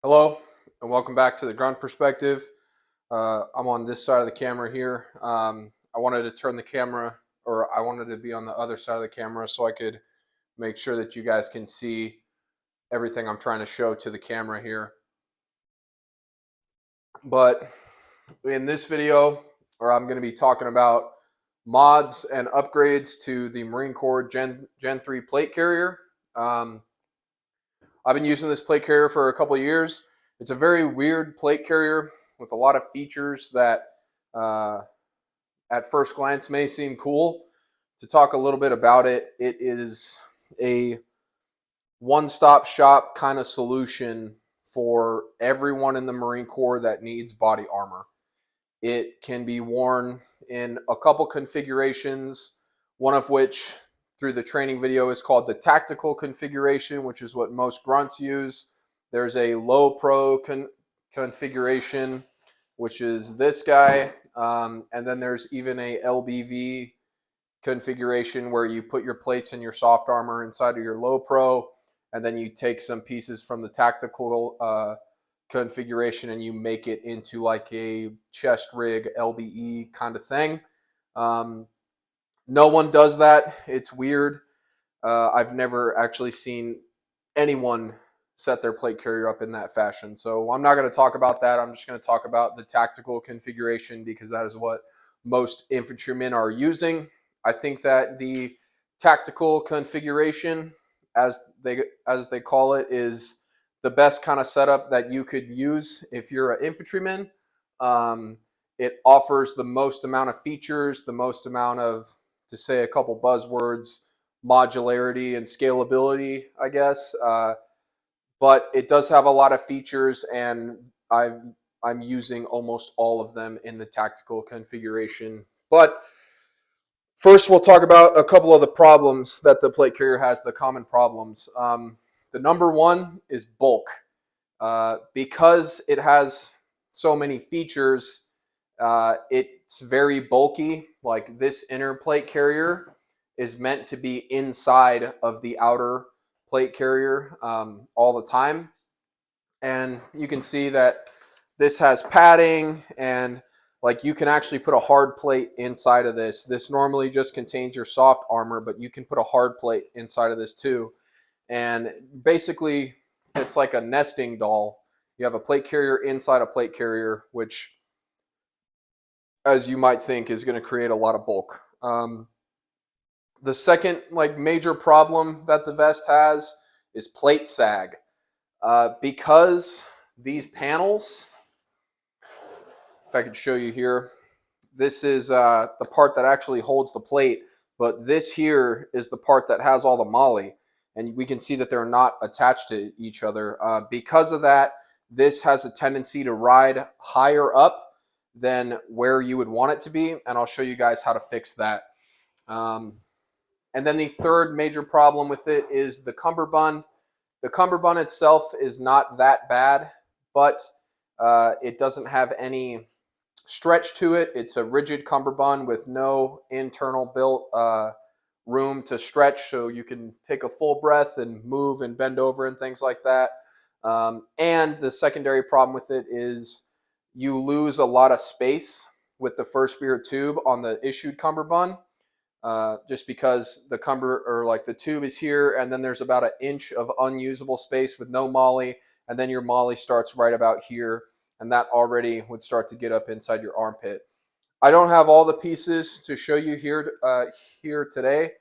Hello and welcome back to the Grunt Perspective. I'm on this side of the camera here. I wanted to turn the camera, or I wanted to be on the other side of the camera so I could make sure that you guys can see everything I'm trying to show to the camera here. But in this video, I'm going to be talking about mods and upgrades to the Marine Corps Gen 3 plate carrier. I've been using this plate carrier for a couple of years. It's a very weird plate carrier with a lot of features that at first glance may seem cool. To talk a little bit about it, it is a one-stop shop kind of solution for everyone in the Marine Corps that needs body armor. It can be worn in a couple configurations, one of which through the training video is called the tactical configuration, which is what most grunts use. There's a low pro configuration, which is this guy. And then there's even a LBV configuration where you put your plates and your soft armor inside of your low pro, and then you take some pieces from the tactical configuration and you make it into like a chest rig LBE kind of thing. No one does that. It's weird. I've never actually seen anyone set their plate carrier up in that fashion. So I'm not going to talk about that. I'm just going to talk about the tactical configuration because that is what most infantrymen are using. I think that the tactical configuration, as they call it, is the best kind of setup that you could use if you're an infantryman. It offers the most amount of features, the most amount of, to say a couple buzzwords, modularity and scalability, I guess. But it does have a lot of features, and I'm using almost all of them in the tactical configuration. But first, we'll talk about a couple of the problems that the plate carrier has, the common problems. The number one is bulk. Because it has so many features, it's very bulky. Like this inner plate carrier is meant to be inside of the outer plate carrier all the time. And you can see that this has padding, and like you can actually put a hard plate inside of this. This normally just contains your soft armor, but you can put a hard plate inside of this too. And basically it's like a nesting doll. You have a plate carrier inside a plate carrier, which, as you might think, is going to create a lot of bulk. The second major problem that the vest has is plate sag. Because these panels, if I could show you here, this is the part that actually holds the plate, but this here is the part that has all the moly, and we can see that they're not attached to each other. Because of that, this has a tendency to ride higher up than where you would want it to be, and I'll show you guys how to fix that. And then the third major problem with it is the cummerbund. The cummerbund itself is not that bad, but it doesn't have any stretch to it. It's a rigid cummerbund with no internal built room to stretch, so you can take a full breath and move and bend over and things like that. And the secondary problem with it is you lose a lot of space with the first spear tube on the issued cummerbund. Just because the tube is here, and then there's about an inch of unusable space with no molly, and then your molly starts right about here, and that already would start to get up inside your armpit. I don't have all the pieces to show you here today,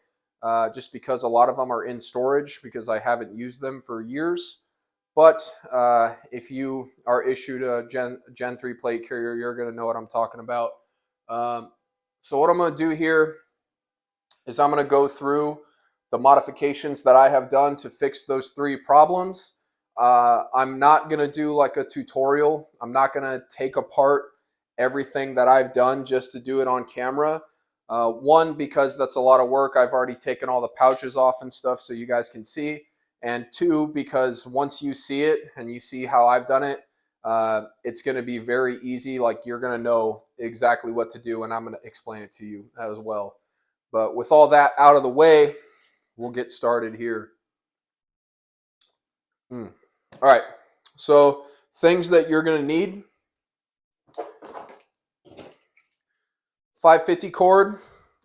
just because a lot of them are in storage because I haven't used them for years. But if you are issued a Gen 3 plate carrier, you're going to know what I'm talking about. So what I'm going to do here is I'm going to go through the modifications that I have done to fix those three problems. I'm not going to do like a tutorial. I'm not going to take apart everything that I've done just to do it on camera. One, because that's a lot of work. I've already taken all the pouches off and stuff so you guys can see. And two, because once you see it and you see how I've done it, it's going to be very easy. Like you're going to know exactly what to do, and I'm going to explain it to you as well. But with all that out of the way, we'll get started here. All right, so things that you're going to need: 550 cord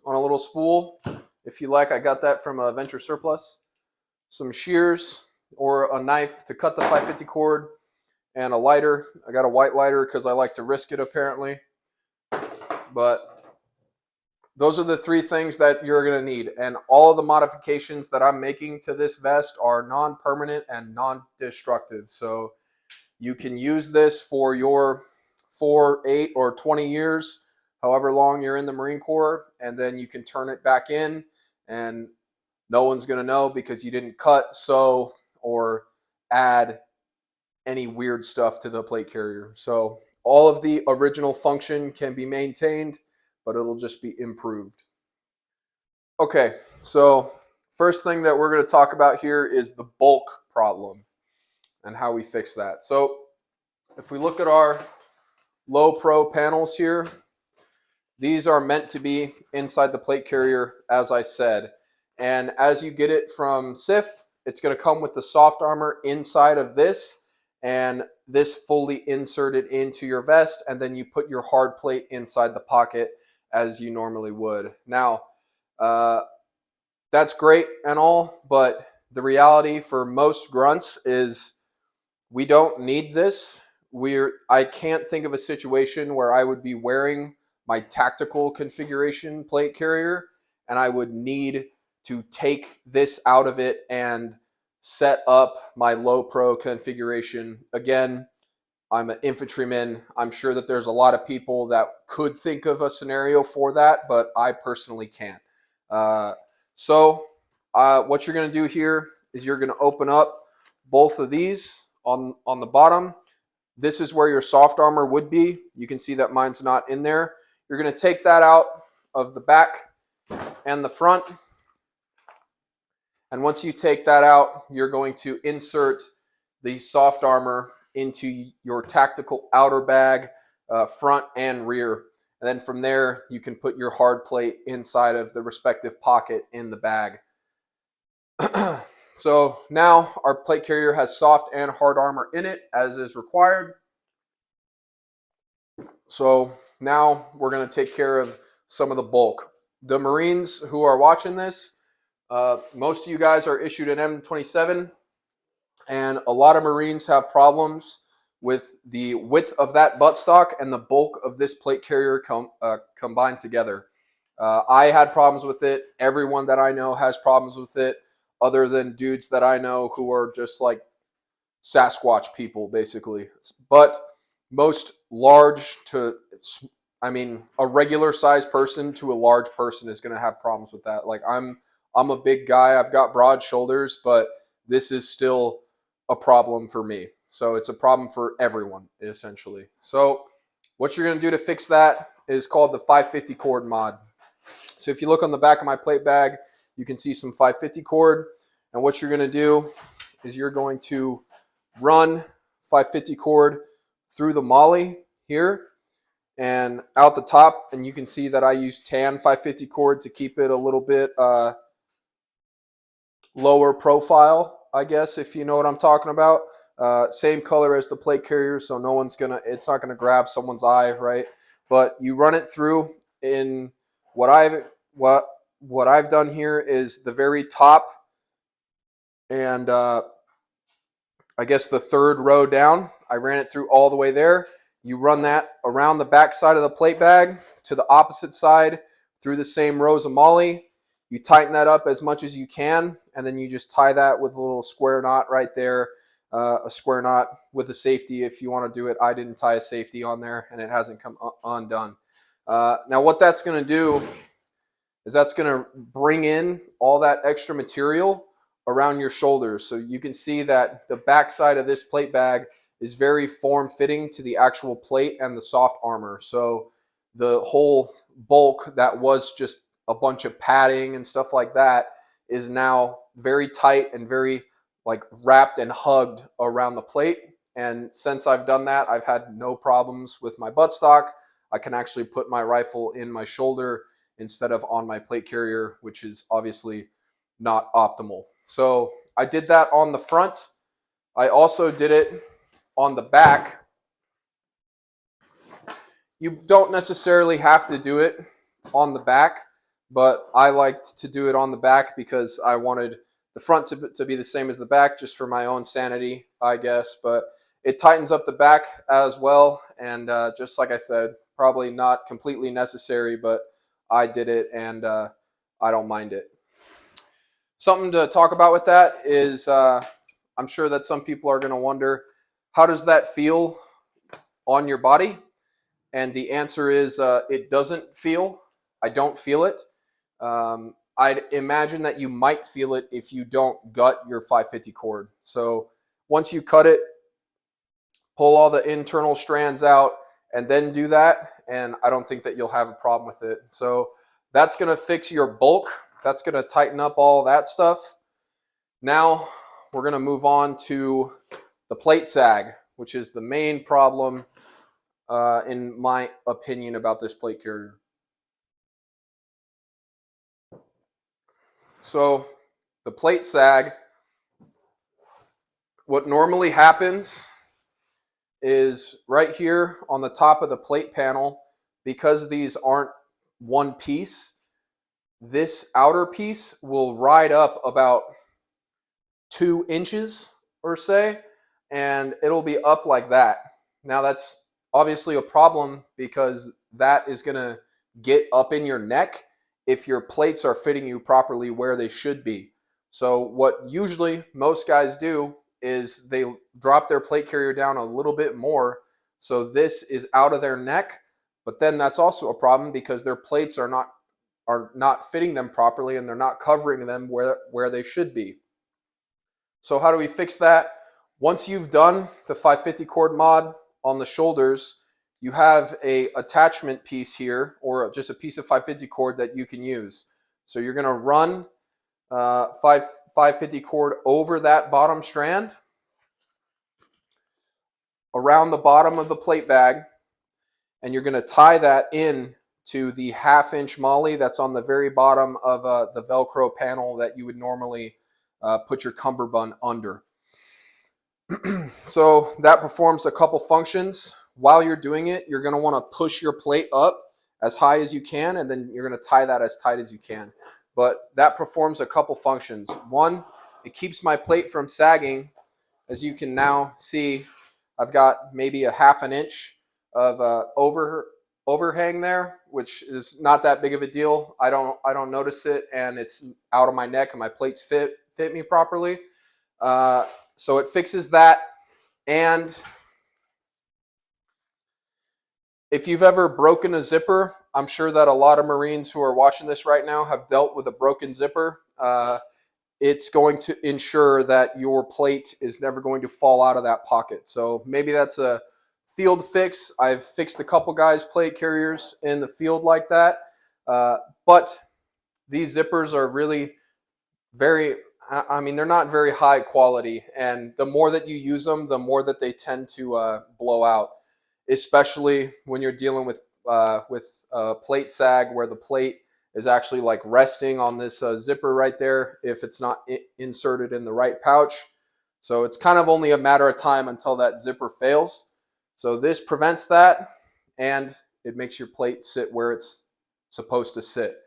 on a little spool. If you like, I got that from a Venture Surplus. Some shears or a knife to cut the 550 cord, and a lighter. I got a white lighter because I like to risk it apparently. But those are the three things that you're going to need. And all of the modifications that I'm making to this vest are non-permanent and non-destructive. So you can use this for your 4, 8, or 20 years, however long you're in the Marine Corps, and then you can turn it back in and no one's going to know because you didn't cut, sew, or add any weird stuff to the plate carrier. So all of the original function can be maintained, but it'll just be improved. Okay, so first thing that we're going to talk about here is the bulk problem and how we fix that. So if we look at our low pro panels here, these are meant to be inside the plate carrier, as I said. And as you get it from SIF, it's going to come with the soft armor inside of this, and this fully inserted into your vest, and then you put your hard plate inside the pocket as you normally would. Now, that's great and all, but the reality for most grunts is we don't need this. I can't think of a situation where I would be wearing my tactical configuration plate carrier and I would need to take this out of it and set up my low pro configuration. Again, I'm an infantryman. I'm sure that there's a lot of people that could think of a scenario for that, but I personally can't. So what you're going to do here is you're going to open up both of these on the bottom. This is where your soft armor would be. You can see that mine's not in there. You're going to take that out of the back and the front. And once you take that out, you're going to insert the soft armor into your tactical outer bag, front and rear. And then from there, you can put your hard plate inside of the respective pocket in the bag. So now our plate carrier has soft and hard armor in it, as is required. So now we're going to take care of some of the bulk. The Marines who are watching this, most of you guys are issued an M27, and a lot of Marines have problems with the width of that buttstock and the bulk of this plate carrier combined together. I had problems with it. Everyone that I know has problems with it, other than dudes that I know who are just like Sasquatch people, basically. But most large to, a regular sized person to a large person is going to have problems with that. Like I'm a big guy. I've got broad shoulders, but this is still a problem for me. So it's a problem for everyone, essentially. So what you're going to do to fix that is called the 550 cord mod. So if you look on the back of my plate bag, you can see some 550 cord. And what you're going to do is you're going to run 550 cord through the molly here and out the top. And you can see that I use tan 550 cord to keep it a little bit lower profile, I guess, if you know what I'm talking about. Same color as the plate carrier, so it's not gonna grab someone's eye, right? But you run it through. In what I've done here is the very top and I guess the third row down. I ran it through all the way there. You run that around the back side of the plate bag to the opposite side through the same rows of molly. You tighten that up as much as you can, and then you just tie that with a little square knot right there, a square knot with a safety if you want to do it. I didn't tie a safety on there, and it hasn't come undone. Now what that's going to do is that's going to bring in all that extra material around your shoulders. So you can see that the back side of this plate bag is very form-fitting to the actual plate and the soft armor. So the whole bulk that was just a bunch of padding and stuff like that is now very tight and very like wrapped and hugged around the plate. And since I've done that, I've had no problems with my buttstock. I can actually put my rifle in my shoulder instead of on my plate carrier, which is obviously not optimal. So I did that on the front. I also did it on the back, you don't necessarily have to do it on the back, but I liked to do it on the back because I wanted the front to be the same as the back, just for my own sanity, I guess. But it tightens up the back as well, and just like I said, probably not completely necessary, but I did it, and I don't mind it. Something to talk about with that is I'm sure that some people are going to wonder, how does that feel on your body? And the answer is it doesn't feel. I don't feel it. I'd imagine that you might feel it if you don't gut your 550 cord. So once you cut it, pull all the internal strands out, and then do that, and I don't think that you'll have a problem with it. So that's going to fix your bulk. That's going to tighten up all that stuff. Now we're going to move on to the plate sag, which is the main problem in my opinion about this plate carrier. So the plate sag, what normally happens is right here on the top of the plate panel, because these aren't one piece, this outer piece will ride up about 2 inches or say, and it'll be up like that. Now that's obviously a problem because that is going to get up in your neck if your plates are fitting you properly where they should be. So what usually most guys do is they drop their plate carrier down a little bit more so this is out of their neck, but then that's also a problem because their plates are not fitting them properly and they're not covering them where they should be. So how do we fix that? Once you've done the 550 cord mod on the shoulders, you have a attachment piece here, or just a piece of 550 cord that you can use. So you're going to run 550 cord over that bottom strand, around the bottom of the plate bag, and you're going to tie that in to the 1/2 inch molly that's on the very bottom of the Velcro panel that you would normally put your cummerbund under. So that performs a couple functions. While you're doing it, you're going to want to push your plate up as high as you can, and then you're going to tie that as tight as you can. But that performs a couple functions. One, it keeps my plate from sagging. As you can now see, I've got maybe a 1/2 inch of overhang there, which is not that big of a deal. I don't notice it, and it's out of my neck, and my plates fit me properly. So it fixes that. And if you've ever broken a zipper, I'm sure that a lot of Marines who are watching this right now have dealt with a broken zipper. It's going to ensure that your plate is never going to fall out of that pocket. So maybe that's a field fix. I've fixed a couple guys' plate carriers in the field like that. But these zippers are really they're not very high quality. And the more that you use them, the more that they tend to blow out, especially when you're dealing with plate sag where the plate is actually like resting on this zipper right there if it's not inserted in the right pouch. So it's kind of only a matter of time until that zipper fails. So this prevents that, and it makes your plate sit where it's supposed to sit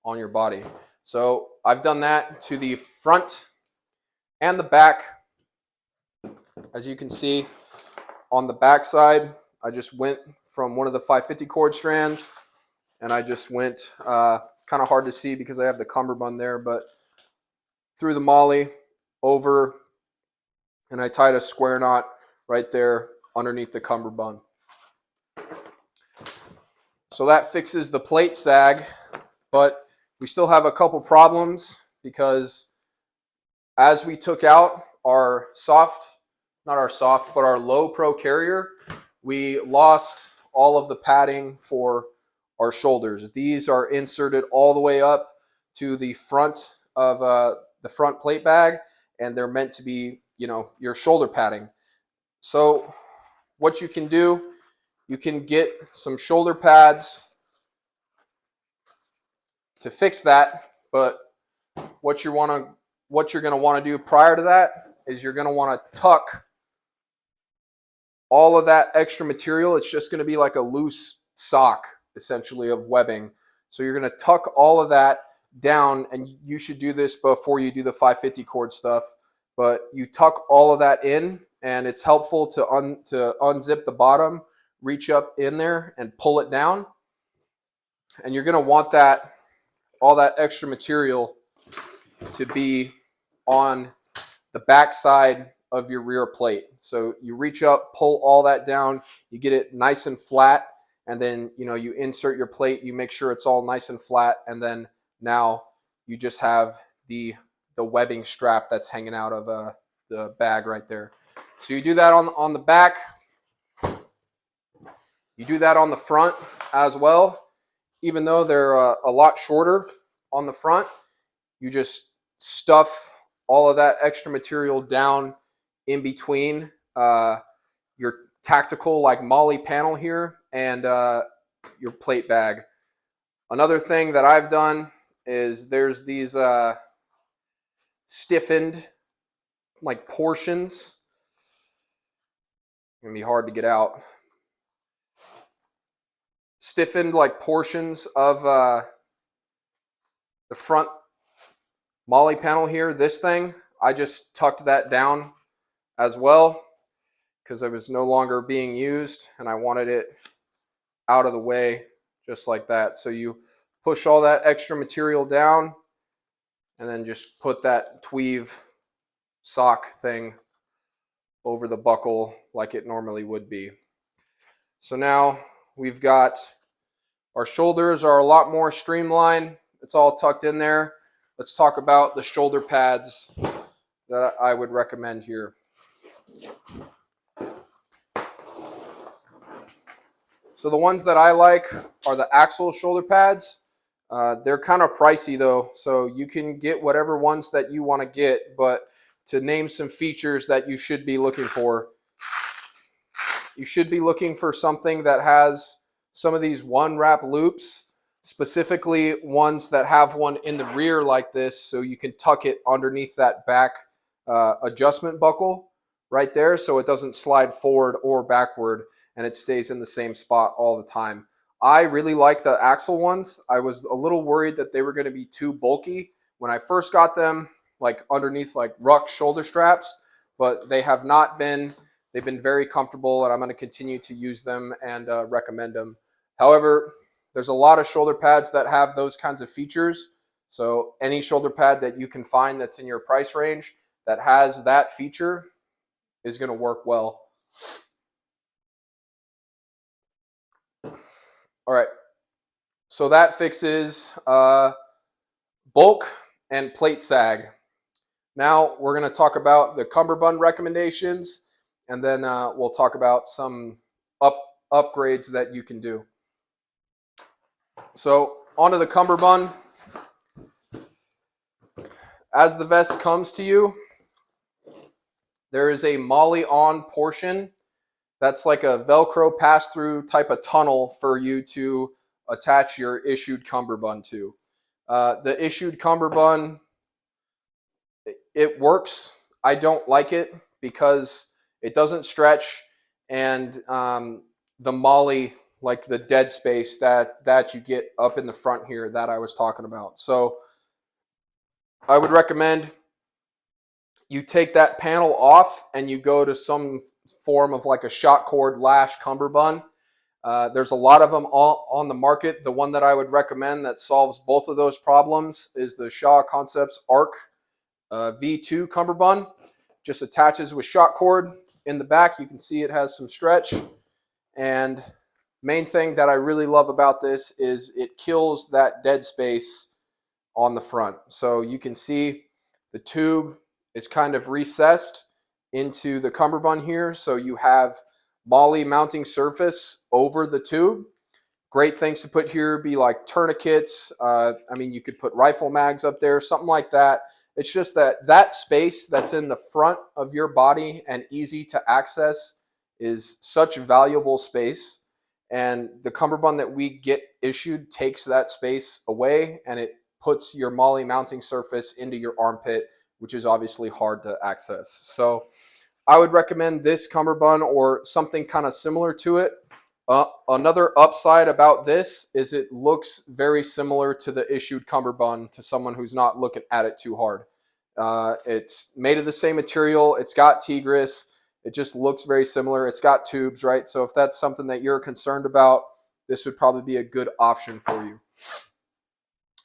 on your body. So I've done that to the front and the back. As you can see, on the back side, I just went from one of the 550 cord strands, and I just went, kind of hard to see because I have the cummerbund there, but through the molly over, and I tied a square knot right there underneath the cummerbund. So that fixes the plate sag, but we still have a couple problems because as we took out our our low pro carrier, we lost all of the padding for our shoulders. These are inserted all the way up to the front of the front plate bag, and they're meant to be, your shoulder padding. So what you can do, you can get some shoulder pads to fix that, but what you're going to want to do prior to that is you're going to want to tuck all of that extra material. It's just going to be like a loose sock, essentially, of webbing. So you're going to tuck all of that down, and you should do this before you do the 550 cord stuff. But you tuck all of that in, and it's helpful to unzip the bottom, reach up in there, and pull it down. And you're going to want that, all that extra material, to be on the back side of your rear plate. So you reach up, pull all that down, you get it nice and flat, and then you insert your plate, you make sure it's all nice and flat, and then now you just have the webbing strap that's hanging out of the bag right there. So you do that on the back. You do that on the front as well. Even though they're a lot shorter on the front, you just stuff all of that extra material down in between your tactical like MOLLE panel here and your plate bag. Another thing that I've done is there's these stiffened like portions. It's gonna be hard to get out. Stiffened like portions of the front MOLLE panel here. This thing, I just tucked that down as well because it was no longer being used and I wanted it out of the way just like that. So you push all that extra material down and then just put that tweave sock thing over the buckle like it normally would be. So now we've got our shoulders are a lot more streamlined. It's all tucked in there. Let's talk about the shoulder pads that I would recommend here. So the ones that I like are the Axle shoulder pads. They're kind of pricey though, so you can get whatever ones that you want to get, but to name some features that you should be looking for, you should be looking for something that has some of these one wrap loops, specifically ones that have one in the rear like this, so you can tuck it underneath that back adjustment buckle right there so it doesn't slide forward or backward and it stays in the same spot all the time. I really like the Axle ones. I was a little worried that they were going to be too bulky when I first got them, like underneath like ruck shoulder straps, but they have not been. They've been very comfortable and I'm going to continue to use them and recommend them. However, there's a lot of shoulder pads that have those kinds of features. So any shoulder pad that you can find that's in your price range that has that feature is going to work well. All right, so that fixes bulk and plate sag. Now we're going to talk about the cummerbund recommendations, and then we'll talk about some upgrades that you can do. So onto the cummerbund. As the vest comes to you, there is a MOLLE on portion. That's like a Velcro pass-through type of tunnel for you to attach your issued cummerbund to. The issued cummerbund, it works. I don't like it because it doesn't stretch, and the MOLLE, like the dead space that you get up in the front here that I was talking about. So I would recommend you take that panel off and you go to some form of like a shot cord lash cummerbund. There's a lot of them all on the market. The one that I would recommend that solves both of those problems is the Shaw Concepts ARC V2 cummerbund. Just attaches with shot cord in the back. You can see it has some stretch. And main thing that I really love about this is it kills that dead space on the front. So you can see the tube is kind of recessed into the cummerbund here. So you have MOLLE mounting surface over the tube. Great things to put here be like tourniquets. I mean, you could put rifle mags up there, something like that. It's just that space that's in the front of your body and easy to access is such valuable space. And the cummerbund that we get issued takes that space away, and it puts your MOLLE mounting surface into your armpit, which is obviously hard to access. So I would recommend this cummerbund or something kind of similar to it. Another upside about this is it looks very similar to the issued cummerbund to someone who's not looking at it too hard. It's made of the same material. It's got Tigris. It just looks very similar. It's got tubes, right? So if that's something that you're concerned about, this would probably be a good option for you.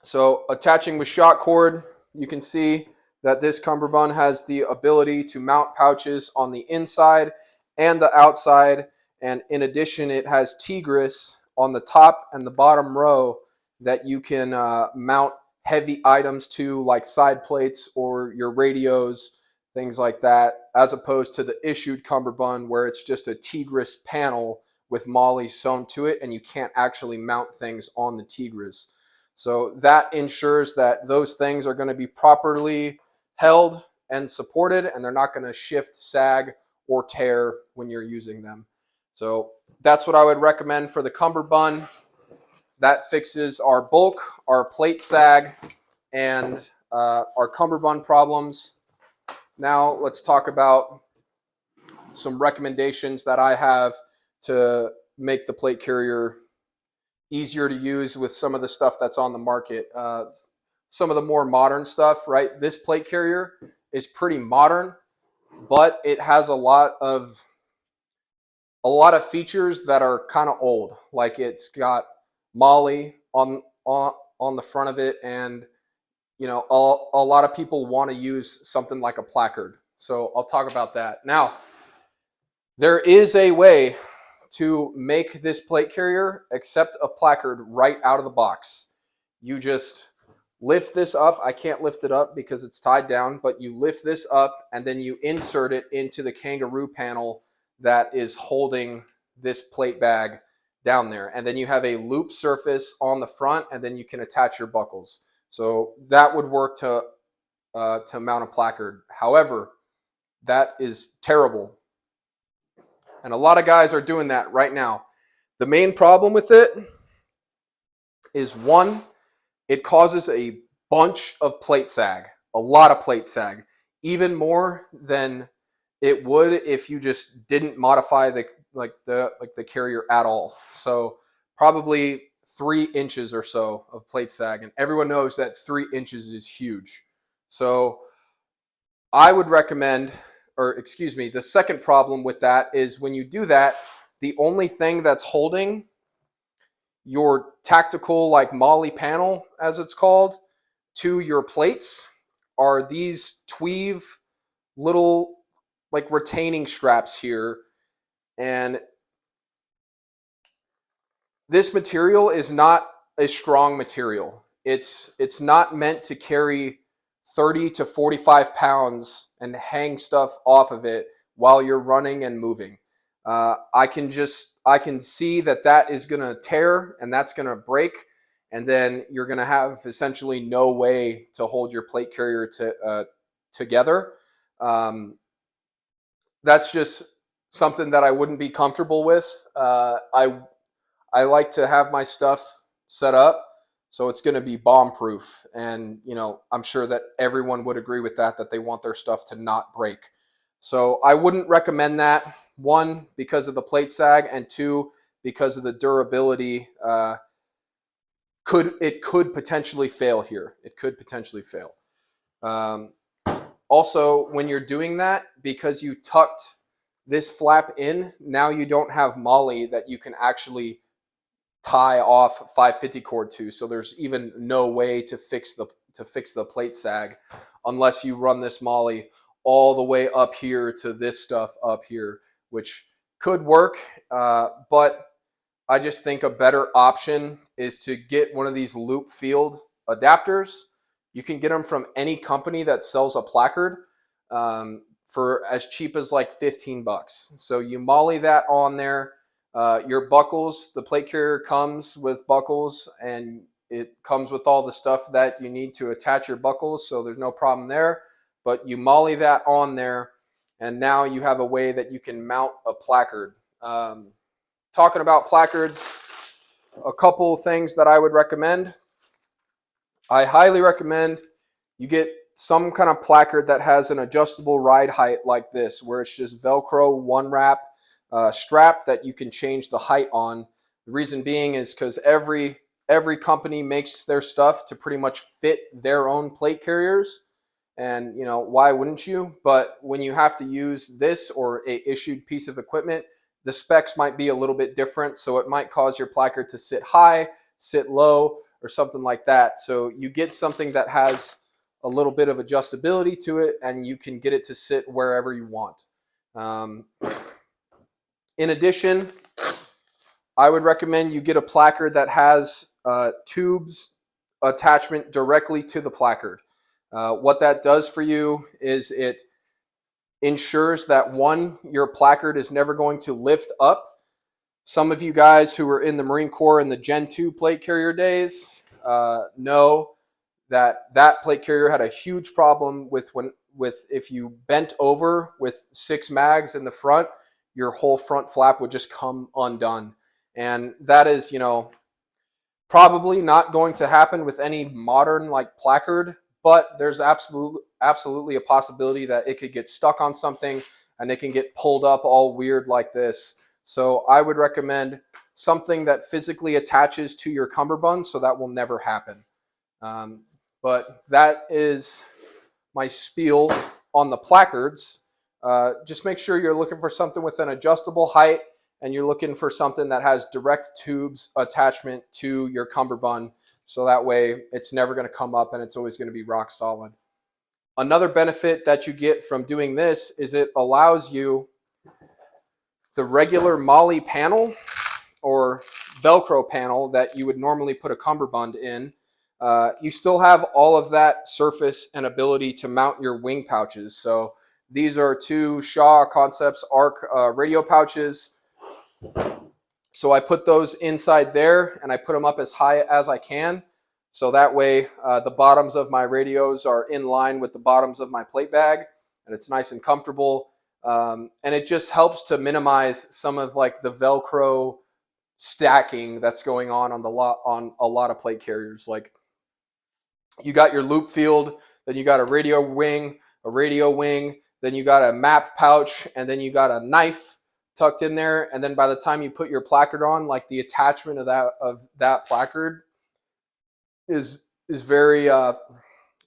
So attaching with shot cord, you can see that this cummerbund has the ability to mount pouches on the inside and the outside. And in addition, it has Tigris on the top and the bottom row that you can mount heavy items to, like side plates or your radios, things like that, as opposed to the issued cummerbund where it's just a Tigris panel with MOLLE sewn to it and you can't actually mount things on the Tigris. So that ensures that those things are going to be properly held and supported, and they're not going to shift, sag, or tear when you're using them. So that's what I would recommend for the cummerbund. That fixes our bulk, our plate sag, and our cummerbund problems. Now let's talk about some recommendations that I have to make the plate carrier easier to use with some of the stuff that's on the market. Some of the more modern stuff, right? This plate carrier is pretty modern, but it has a lot of features that are kind of old. Like it's got MOLLE on the front of it, and you know, a lot of people want to use something like a placard. So I'll talk about that. Now, there is a way to make this plate carrier accept a placard right out of the box. You just lift this up. I can't lift it up because it's tied down, but you lift this up and then you insert it into the kangaroo panel that is holding this plate bag down there. And then you have a loop surface on the front, and then you can attach your buckles. So that would work to mount a placard. However, that is terrible. And a lot of guys are doing that right now. The main problem with it is, one, it causes a bunch of plate sag, a lot of plate sag, even more than it would if you just didn't modify the carrier at all. So probably 3 inches or so of plate sag, and everyone knows that 3 inches is huge. So I would recommend, or excuse me, the second problem with that is when you do that, the only thing that's holding your tactical like MOLLE panel, as it's called, to your plates are these tweave little like retaining straps here. And this material is not a strong material. It's not meant to carry 30 to 45 pounds and hang stuff off of it while you're running and moving. I can see that is going to tear and that's going to break, and then you're going to have essentially no way to hold your plate carrier together. That's just something that I wouldn't be comfortable with. I like to have my stuff set up so it's going to be bomb proof, and you know, I'm sure that everyone would agree with that they want their stuff to not break. So I wouldn't recommend that. 1, because of the plate sag, and 2, because of the durability. It could potentially fail here. It could potentially fail. Also, when you're doing that, because you tucked this flap in, now you don't have MOLLE that you can actually tie off 550 cord to. So there's even no way to fix the plate sag unless you run this MOLLE all the way up here to this stuff up here, which could work, but I just think a better option is to get one of these loop field adapters. You can get them from any company that sells a placard for as cheap as like 15 bucks. So you MOLLE that on there. Your buckles, the plate carrier comes with buckles, and it comes with all the stuff that you need to attach your buckles, so there's no problem there. But you MOLLE that on there, and now you have a way that you can mount a placard. Talking about placards, a couple things that I would recommend. I highly recommend you get some kind of placard that has an adjustable ride height like this, where it's just Velcro one wrap strap that you can change the height on. The reason being is because every company makes their stuff to pretty much fit their own plate carriers. And, you know, why wouldn't you? But when you have to use this or a issued piece of equipment, the specs might be a little bit different. So it might cause your placard to sit high, sit low, or something like that. So you get something that has a little bit of adjustability to it, and you can get it to sit wherever you want. In addition, I would recommend you get a placard that has tubes attachment directly to the placard. What that does for you is it ensures that, one, your placard is never going to lift up. Some of you guys who were in the Marine Corps in the Gen 2 plate carrier days know that plate carrier had a huge problem with if you bent over with 6 mags in the front, your whole front flap would just come undone. And that is, you know, probably not going to happen with any modern like placard, but there's absolutely a possibility that it could get stuck on something and it can get pulled up all weird like this. So I would recommend something that physically attaches to your cummerbund, so that will never happen. But that is my spiel on the placards. Just make sure you're looking for something with an adjustable height, and you're looking for something that has direct tubes attachment to your cummerbund, so that way it's never going to come up and it's always going to be rock solid. Another benefit that you get from doing this is it allows you the regular MOLLE panel or Velcro panel that you would normally put a cummerbund in. You still have all of that surface and ability to mount your wing pouches. So these are 2 Shaw Concepts ARC radio pouches. So I put those inside there and I put them up as high as I can. So that way the bottoms of my radios are in line with the bottoms of my plate bag, and it's nice and comfortable. And it just helps to minimize some of like the Velcro stacking that's going on a lot of plate carriers. Like, you got your loop field, then you got a radio wing, then you got a map pouch, and then you got a knife tucked in there. And then by the time you put your placard on, like, the attachment of that placard is very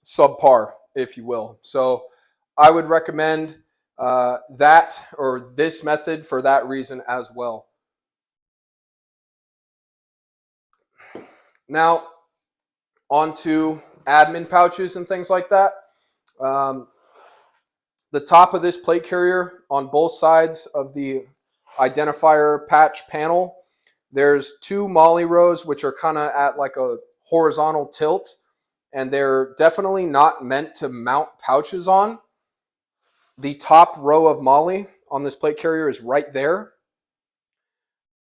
subpar, if you will. So I would recommend that or this method for that reason as well. Now, on to admin pouches and things like that. The top of this plate carrier, on both sides of the identifier patch panel, there's 2 MOLLE rows which are kind of at like a horizontal tilt, and they're definitely not meant to mount pouches on. The top row of MOLLE on this plate carrier is right there,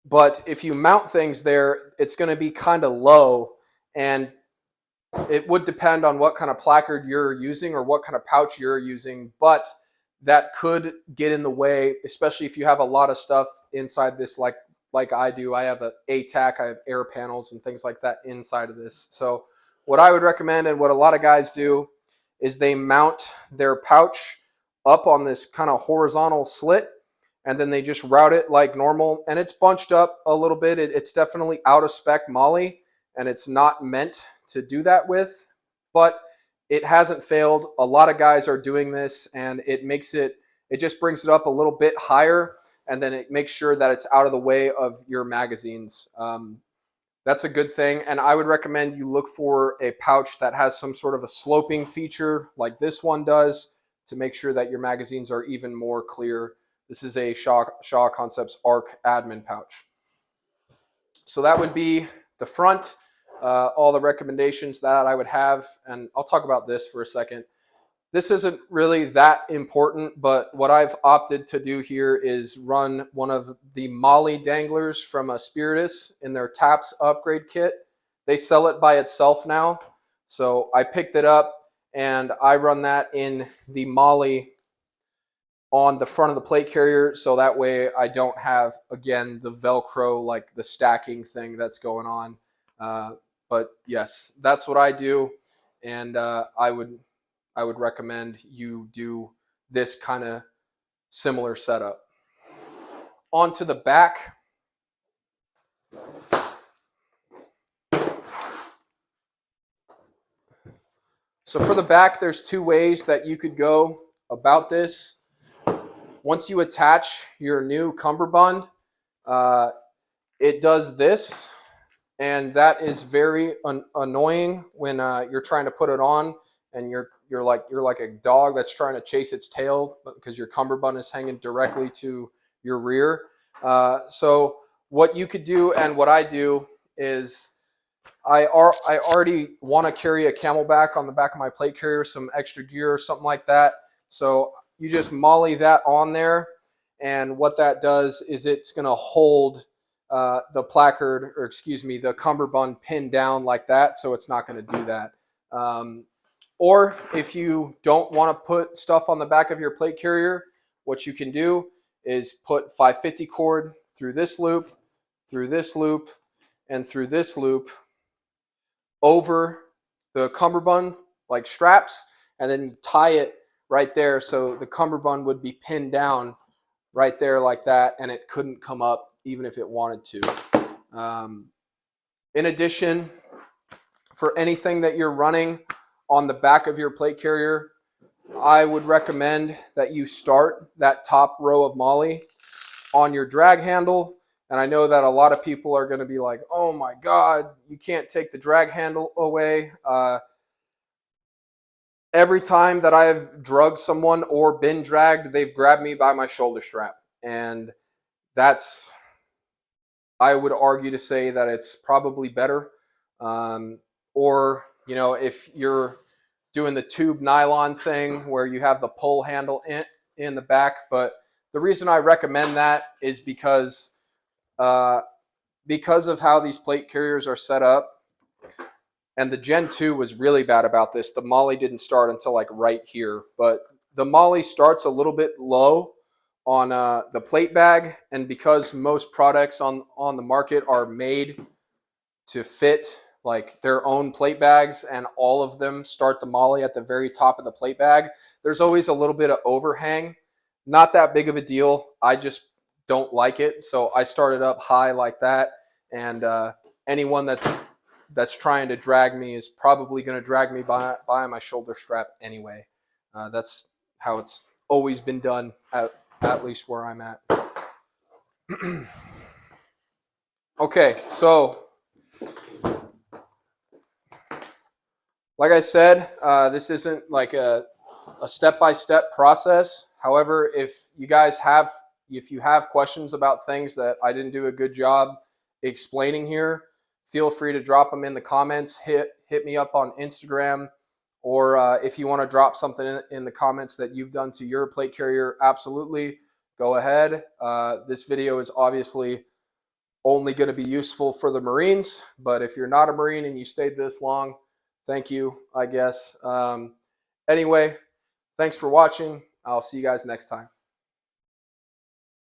but if you mount things there, it's going to be kind of low, and it would depend on what kind of placard you're using or what kind of pouch you're using, but that could get in the way, especially if you have a lot of stuff inside this, like I do. I have a ATAC, I have air panels and things like that inside of this. So what I would recommend, and what a lot of guys do, is they mount their pouch up on this kind of horizontal slit, and then they just route it like normal, and it's bunched up a little bit. It's definitely out of spec MOLLE, and it's not meant to do that with, but it hasn't failed. A lot of guys are doing this, and it just brings it up a little bit higher, and then it makes sure that it's out of the way of your magazines. That's a good thing, and I would recommend you look for a pouch that has some sort of a sloping feature like this one does, to make sure that your magazines are even more clear. This is a Shaw Concepts ARC admin pouch. So that would be the front. All the recommendations that I would have, and I'll talk about this for a second. This isn't really that important, but what I've opted to do here is run one of the MOLLE danglers from a Spiritus in their TAPS upgrade kit. They sell it by itself now, so I picked it up and I run that in the MOLLE on the front of the plate carrier, so that way I don't have, again, the Velcro, like the stacking thing that's going on. But yes, that's what I do, and I would I would recommend you do this kind of similar setup. Onto the back. So for the back, there's two ways that you could go about this. Once you attach your new cummerbund, it does this, and that is very annoying when you're trying to put it on, and you're like a dog that's trying to chase its tail because your cummerbund is hanging directly to your rear. So what you could do, and what I do, is I already want to carry a Camelback on the back of my plate carrier, some extra gear or something like that. So you just molly that on there, and what that does is it's going to hold the placard, or excuse me, the cummerbund pinned down like that, so it's not going to do that. Or if you don't want to put stuff on the back of your plate carrier, what you can do is put 550 cord through this loop, and through this loop over the cummerbund like straps, and then tie it right there so the cummerbund would be pinned down right there like that, and it couldn't come up even if it wanted to. In addition, for anything that you're running on the back of your plate carrier, I would recommend that you start that top row of MOLLE on your drag handle. And I know that a lot of people are going to be like, oh my God, you can't take the drag handle away. Every time that I've drugged someone or been dragged, they've grabbed me by my shoulder strap. And that's, I would argue to say that it's probably better. Or, you know, if you're doing the tube nylon thing where you have the pull handle in the back. But the reason I recommend that is because of how these plate carriers are set up. And the Gen 2 was really bad about this. The MOLLE didn't start until like right here, but the MOLLE starts a little bit low on the plate bag, and because most products on the market are made to fit like their own plate bags, and all of them start the MOLLE at the very top of the plate bag, there's always a little bit of overhang. Not that big of a deal. I just don't like it, so I started up high like that, and anyone that's trying to drag me is probably going to drag me by my shoulder strap anyway. That's how it's always been done, at least where I'm at. Okay, so like I said, this isn't like a step-by-step process. However, if you have questions about things that I didn't do a good job explaining here, feel free to drop them in the comments. Hit me up on Instagram, or if you want to drop something in the comments that you've done to your plate carrier, absolutely, go ahead. This video is obviously only going to be useful for the Marines, but if you're not a Marine and you stayed this long, thank you, I guess. Anyway, thanks for watching. I'll see you guys next time.